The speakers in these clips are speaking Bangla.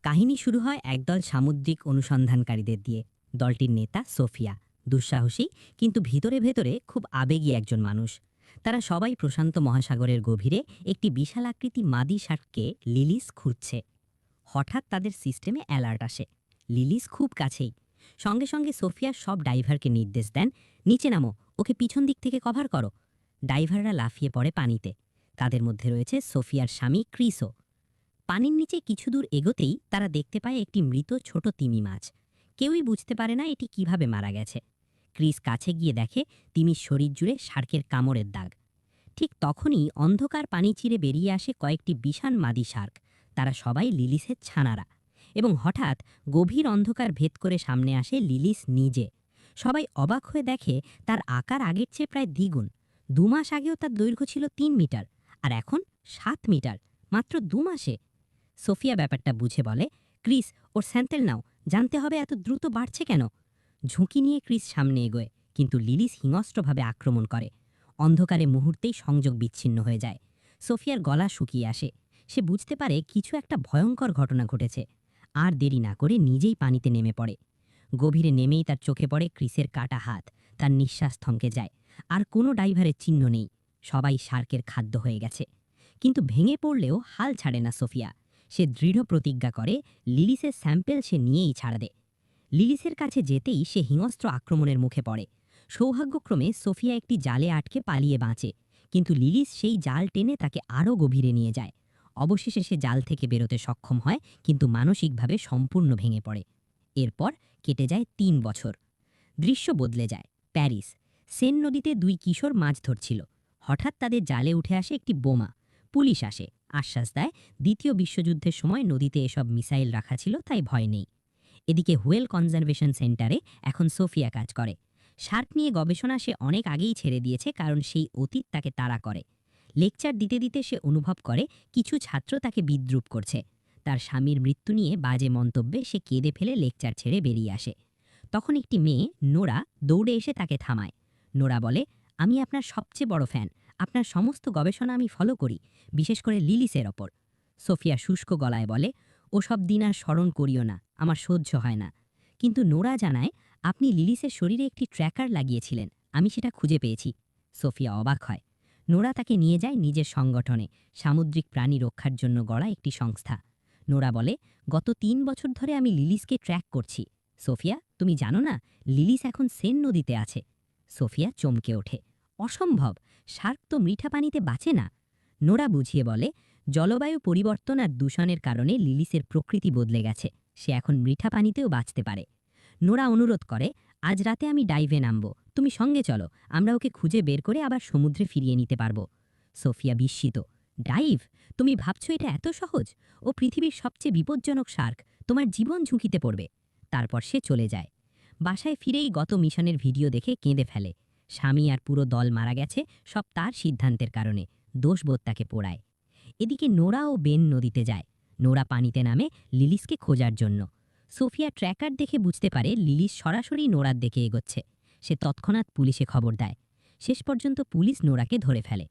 কাহিনী শুরু হয় একদল সামুদ্রিক অনুসন্ধানকারীদের দিয়ে। দলটির নেতা সোফিয়া, দুঃসাহসী কিন্তু ভিতরে ভেতরে খুব আবেগী একজন মানুষ। তারা সবাই প্রশান্ত মহাসাগরের গভীরে একটি বিশাল আকৃতি মাদি শার্ককে লিলিস খুঁজছে। হঠাৎ তাদের সিস্টেমে অ্যালার্ট আসে। লিলিস খুব কাছেই। সঙ্গে সঙ্গে সোফিয়া সব ডাইভারকে নির্দেশ দেন, নিচে নামো, ওকে পিছন দিক থেকে কভার করো। ডাইভাররা লাফিয়ে পড়ে পানিতে। তাদের মধ্যে রয়েছে সোফিয়ার স্বামী ক্রিসও। পানির নিচে কিছু দূর এগোতেই তারা দেখতে পায় একটি মৃত ছোট তিমি মাছ। কেউই বুঝতে পারে না এটি কিভাবে মারা গেছে। ক্রিস কাছে গিয়ে দেখে তিমির শরীর জুড়ে শার্কের কামড়ের দাগ। ঠিক তখনই অন্ধকার পানি চিরে বেরিয়ে আসে কয়েকটি বিশাল মাদি শার্ক। তারা সবাই লিলিসের ছানারা। এবং হঠাৎ গভীর অন্ধকার ভেদ করে সামনে আসে লিলিস নিজে। সবাই অবাক হয়ে দেখে তার আকার আগের চেয়ে প্রায় দ্বিগুণ। 2 মাস আগেও তার দৈর্ঘ্য ছিল 3 মিটার, আর এখন 7 মিটার, মাত্র 2 মাসে। সোফিয়া ব্যাপারটা বুঝে বলে, ক্রিস, ওর স্যান্তেল নাও, জানতে হবে এত দ্রুত বাড়ছে কেন। ঝুঁকি নিয়ে ক্রিস সামনে এগোয়, কিন্তু লিলিস হিংস্রভাবে আক্রমণ করে। অন্ধকারে মুহূর্তেই সংযোগ বিচ্ছিন্ন হয়ে যায়। সোফিয়ার গলা শুকিয়ে আসে। সে বুঝতে পারে কিছু একটা ভয়ঙ্কর ঘটনা ঘটেছে। আর দেরি না করে নিজেই পানিতে নেমে পড়ে। গভীরে নেমেই তার চোখে পড়ে ক্রিসের কাটা হাত। তার নিঃশ্বাস থমকে যায়। আর কোনো ডাইভারের চিহ্ন নেই। সবাই শার্কের খাদ্য হয়ে গেছে। কিন্তু ভেঙে পড়লেও হাল ছাড়ে না সোফিয়া। সে দৃঢ় প্রতিজ্ঞা করে লিলিসের স্যাম্পেল সে নিয়েই ছাড়া দেয়। লিলিসের কাছে যেতেই সে হিংস্র আক্রমণের মুখে পড়ে। সৌভাগ্যক্রমে সোফিয়া একটি জালে আটকে পালিয়ে বাঁচে। কিন্তু লিলিস সেই জাল টেনে তাকে আরও গভীরে নিয়ে যায়। অবশেষে সে জাল থেকে বেরোতে সক্ষম হয়, কিন্তু মানসিকভাবে সম্পূর্ণ ভেঙে পড়ে। এরপর কেটে যায় 3 বছর। দৃশ্য বদলে যায়। প্যারিস। সেন নদীতে 2 কিশোর মাছ ধরছিল। হঠাৎ তাদের জালে উঠে আসে একটি বোমা। পুলিশ আসে, আশ্বাস দেয় দ্বিতীয় বিশ্বযুদ্ধের সময় নদীতে এসব মিসাইল রাখা ছিল, তাই ভয় নেই। এদিকে হুয়েল কনজারভেশন সেন্টারে এখন সোফিয়া কাজ করে। শার্ক নিয়ে গবেষণা সে অনেক আগেই ছেড়ে দিয়েছে, কারণ সেই অতীত তাকে তাড়া করে। লেকচার দিতে দিতে সে অনুভব করে কিছু ছাত্র তাকে বিদ্রূপ করছে। তার স্বামীর মৃত্যু নিয়ে বাজে মন্তব্যে সে কেঁদে ফেলে লেকচার ছেড়ে বেরিয়ে আসে। তখন একটি মেয়ে, নোরা, দৌড়ে এসে তাকে থামায়। নোরা বলে, আমি আপনার সবচেয়ে বড় ফ্যান। আপনার সমস্ত গবেষণা আমি ফলো করি, বিশেষ করে লিলিসের ওপর। সোফিয়া শুষ্ক গলায় বলে, ওসব দিন আর স্মরণ করিও না, আমার সহ্য হয় না। কিন্তু নোরা জানায়, আপনি লিলিসের শরীরে একটি ট্র্যাকার লাগিয়েছিলেন, আমি সেটা খুঁজে পেয়েছি। সোফিয়া অবাক হয়। নোরা তাকে নিয়ে যায় নিজের সংগঠনে, সামুদ্রিক প্রাণী রক্ষার জন্য গড়া একটি সংস্থা। নোরা বলে, গত 3 বছর ধরে আমি লিলিসকে ট্র্যাক করছি। সোফিয়া, তুমি জানো না, লিলিস এখন সেন নদীতে আছে। সোফিয়া চমকে ওঠে। অসম্ভব, শার্ক তো মিঠা পানিতে বাঁচে না। নোরা বুঝিয়ে বলে, জলবায়ু পরিবর্তন আর দূষণের কারণে লিলিসের প্রকৃতি বদলে গেছে। সে এখন মিঠা পানিতেও বাঁচতে পারে। নোরা অনুরোধ করে, আজ রাতে আমি ডাইভে নামব, তুমি সঙ্গে চলো, আমরা ওকে খুঁজে বের করে আবার সমুদ্রে ফিরিয়ে নিতে পারব। সোফিয়া বিস্মিত। ডাইভ? তুমি ভাবছো এটা এত সহজ? ও পৃথিবীর সবচেয়ে বিপজ্জনক শার্ক, তোমার জীবন ঝুঁকিতে পড়বে। তারপর সে চলে যায়। বাসায় ফিরেই গত মিশনের ভিডিও দেখে কেঁদে ফেলে। স্বামী আর পুরো দল মারা গেছে, সব তার সিদ্ধান্তের কারণে। দোষবোধ তাকে পোড়ায়। এদিকে নোরা ও বেন নদীতে যায়। নোরা পানিতে নামে লিলিসকে খোঁজার জন্য। সোফিয়া ট্র্যাকার দেখে বুঝতে পারে লিলিস সরাসরি নোরার দিকে এগোচ্ছে। সে তৎক্ষণাৎ পুলিশে খবর দেয়। শেষ পর্যন্ত পুলিশ নোরাকে ধরে ফেলে।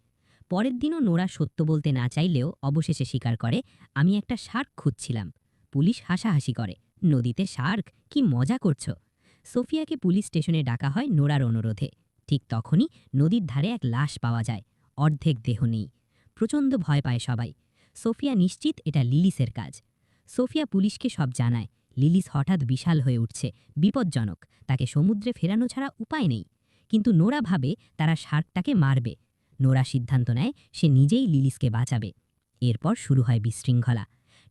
পরের দিনও নোরা সত্য বলতে না চাইলেও অবশেষে স্বীকার করে, আমি একটা শার্ক খুঁজছিলাম। পুলিশ হাসাহাসি করে, নদীতে শার্ক, কি মজা করছো। সোফিয়াকে পুলিশ স্টেশনে ডাকা হয় নোরার অনুরোধে। ঠিক তখনই নদীর ধারে এক লাশ পাওয়া যায়। অর্ধেক দেহ নেই। প্রচণ্ড ভয় পায় সবাই। সোফিয়া নিশ্চিত এটা লিলিসের কাজ। সোফিয়া পুলিশকে সব জানায়। লিলিস হঠাৎ বিশাল হয়ে উঠছে, বিপজ্জনক, তাকে সমুদ্রে ফেরানো ছাড়া উপায় নেই। কিন্তু নোরা ভাবে তারা শার্কটাকে মারবে। নোরা সিদ্ধান্ত নেয় সে নিজেই লিলিসকে বাঁচাবে। এরপর শুরু হয় বিশৃঙ্খলা।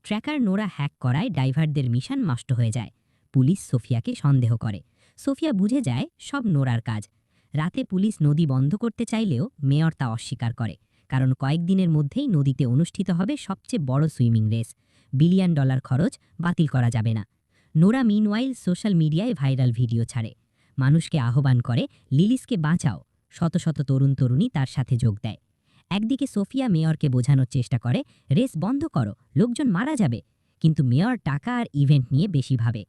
ট্র্যাকার নোরা হ্যাক করায় ডাইভারদের মিশন নষ্ট হয়ে যায়। পুলিশ সোফিয়াকে সন্দেহ করে। সোফিয়া বুঝে যায় সব নোরার কাজ। রাতে পুলিশ নদী বন্ধ করতে চাইলেও মেয়র তা অস্বীকার করে, কারণ কয়েকদিনের মধ্যেই নদীতে অনুষ্ঠিত হবে সবচেয়ে বড় সুইমিং রেস। $1 বিলিয়ন খরচ, বাতিল করা যাবে না। নোরা মিনওয়াইল সোশ্যাল মিডিয়ায় ভাইরাল ভিডিও ছাড়ে। মানুষকে আহ্বান করে, লিলিসকে বাঁচাও। শত শত তরুণ তরুণী তার সাথে যোগ দেয়। একদিকে সোফিয়া মেয়রকে বোঝানোর চেষ্টা করে, রেস বন্ধ করো, লোকজন মারা যাবে। কিন্তু মেয়র টাকা আর ইভেন্ট নিয়ে বেশি ভাবে।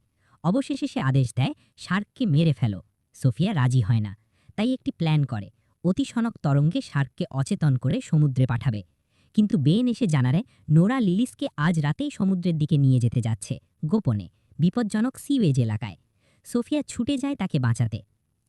অবশেষে সে আদেশ দেয়, শার্ককে মেরে ফেলো। সোফিয়া রাজি হয় না। তাই একটি প্ল্যান করে, অতিসনক তরঙ্গে শার্ককে অচেতন করে সমুদ্রে পাঠাবে। কিন্তু বেন এসে জানায় নোরা লিলিসকে আজ রাতেই সমুদ্রের দিকে নিয়ে যেতে যাচ্ছে, গোপনে, বিপজ্জনক সিওয়েজ এলাকায়। সোফিয়া ছুটে যায় তাকে বাঁচাতে।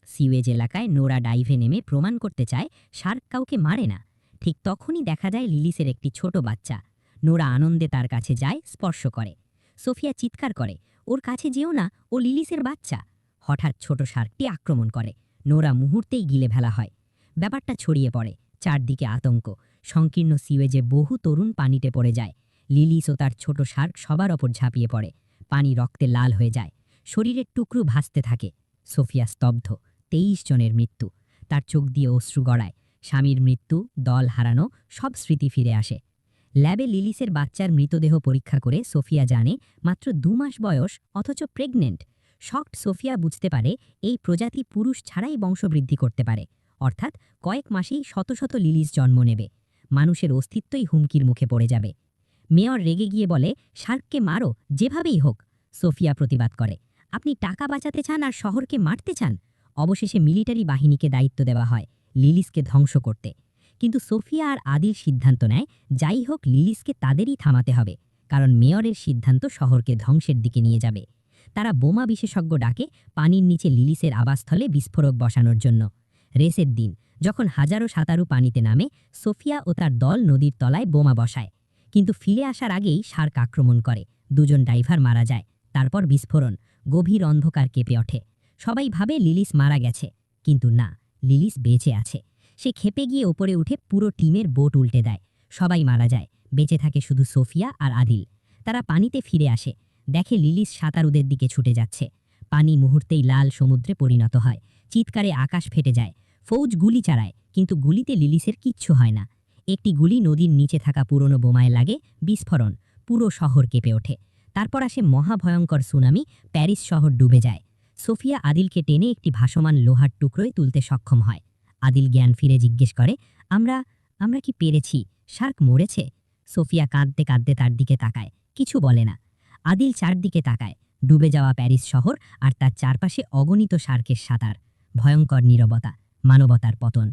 সিওয়েজ এলাকায় নোরা ডাইভে নেমে প্রমাণ করতে চায় শার্ক কাউকে মারে না। ঠিক তখনই দেখা যায় লিলিসের একটি ছোট বাচ্চা। নোরা আনন্দে তার কাছে যায়, স্পর্শ করে। সোফিয়া চিৎকার করে, ওর কাছে যেও না, ও লিলিসের বাচ্চা। হঠাৎ ছোট শার্কটি আক্রমণ করে। নোরা মুহূর্তেই গিলে ফেলা হয়। ব্যাপারটা ছড়িয়ে পড়ে, চারদিকে আতঙ্ক। সংকীর্ণ সিওয়েজে বহু তরুণ পানিতে পড়ে যায়। লিলিস ও তার ছোট শার্ক সবার ওপর ঝাঁপিয়ে পড়ে। পানি রক্তে লাল হয়ে যায়, শরীরের টুকরো ভাসতে থাকে। সোফিয়া স্তব্ধ। 23 জনের মৃত্যু। তার চোখ দিয়ে অশ্রু গড়ায়। স্বামীর মৃত্যু, দল হারানো, সব স্মৃতি ফিরে আসে। ল্যাবে লিলিসের বাচ্চার মৃতদেহ পরীক্ষা করে সোফিয়া জানে মাত্র 2 মাস বয়স, অথচ প্রেগনেন্ট। শকড সোফিয়া বুঝতে পারে এই প্রজাতি পুরুষ ছাড়াই বংশবৃদ্ধি করতে পারে, অর্থাৎ কয়েক মাসেই শত শত লিলিস জন্ম নেবে। মানুষের অস্তিত্বই হুমকির মুখে পড়ে যাবে। মেয়র রেগে গিয়ে বলে, শার্ককে মারো, যেভাবেই হোক। সোফিয়া প্রতিবাদ করে, আপনি টাকা বাঁচাতে চান আর শহরকে মারতে চান। অবশেষে মিলিটারি বাহিনীকে দায়িত্ব দেওয়া হয় লিলিসকে ধ্বংস করতে। কিন্তু সোফিয়া আর আদিল সিদ্ধান্ত নেয়, যাই হোক লিলিসকে তাদেরই থামাতে হবে, কারণ মেয়রের সিদ্ধান্ত শহরকে ধ্বংসের দিকে নিয়ে যাবে। তারা বোমা বিশেষজ্ঞ ডাকে পানির নিচে লিলিসের আবাসস্থলে বিস্ফোরক বসানোর জন্য। রেসের দিন, যখন হাজারো সাঁতারু পানিতে নামে, সোফিয়া ও তার দল নদীর তলায় বোমা বসায়। কিন্তু ফিরে আসার আগেই শার্ক আক্রমণ করে। 2 জন ডাইভার মারা যায়। তারপর বিস্ফোরণ, গভীর অন্ধকার কেঁপে ওঠে। সবাই ভাবে লিলিস মারা গেছে, কিন্তু না, লিলিস বেঁচে আছে। সে খেপে গিয়ে ওপরে উঠে পুরো টিমের বোট উল্টে দেয়। সবাই মারা যায়, বেঁচে থাকে শুধু সোফিয়া আর আদিল। তারা পানিতে ফিরে আসে, দেখে লিলিস সাঁতারুদের দিকে ছুটে যাচ্ছে। পানি মুহূর্তেই লাল সমুদ্রে পরিণত হয়। চিৎকারে আকাশ ফেটে যায়। ফৌজ গুলি চালায়, কিন্তু গুলিতে লিলিসের কিচ্ছু হয় না। একটি গুলি নদীর নিচে থাকা পুরনো বোমায় লাগে, বিস্ফোরণ, পুরো শহর কেঁপে ওঠে। তারপর আসে মহাভয়ঙ্কর সুনামি, প্যারিস শহর ডুবে যায়। সোফিয়া আদিলকে টেনে একটি ভাসমান লোহার টুকরোয় তুলতে সক্ষম হয়। আদিল জ্ঞান ফিরে জিজ্ঞেস করে, আমরা আমরা কি পেরেছি? শার্ক মরেছে? সোফিয়া কাঁদতে কাঁদতে তার দিকে তাকায়, কিছু বলে না। আদিল চারদিকে তাকায়, ডুবে যাওয়া প্যারিস শহর আর তার চারপাশে অগণিত শার্কের সাঁতার। ভয়ঙ্কর নীরবতা, মানবতার পতন।